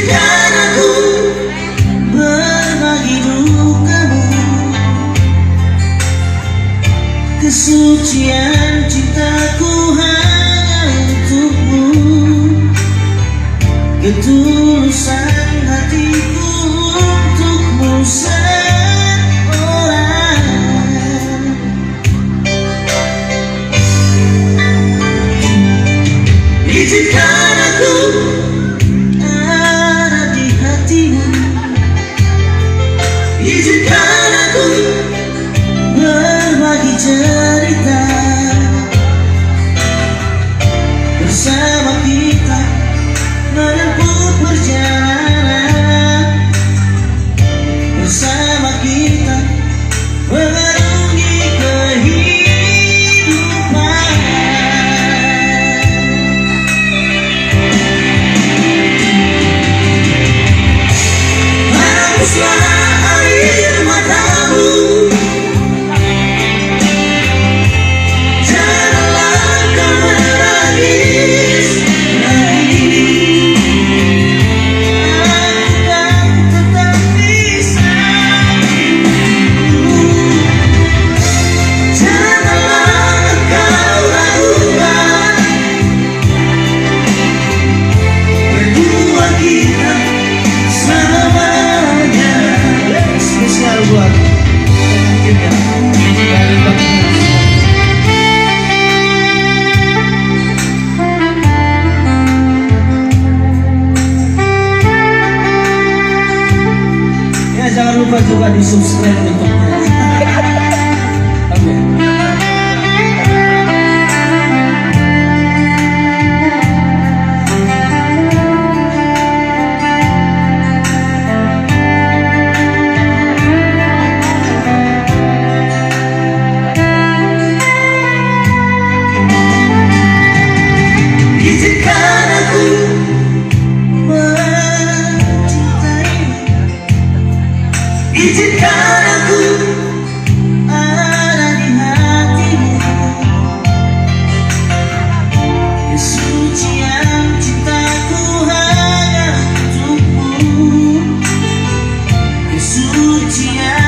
Izinkan aku berbagi dukamu, kesucian cintaku hanya untukmu, ketulusan hatiku untukmu seorang. Izinkan aku ada di hatimu, izinkan aku berbagi cerita bersama kita menempuh perjalanan, bersama kita mengarungi kehidupan. Hapuslah air matamu, janganlah kau menangis lagi. Aku kan tetap bisa. Janganlah kau ragukan, berdua kita selamanya. Spesial buat pengantinnya dari Bang ya, jangan lupa juga di subscribe YouTube-nya. Oke. Izinkan aku mencintaimu, izinkan aku ada di hatimu, kesucian cintaku hanya untukmu, kesucian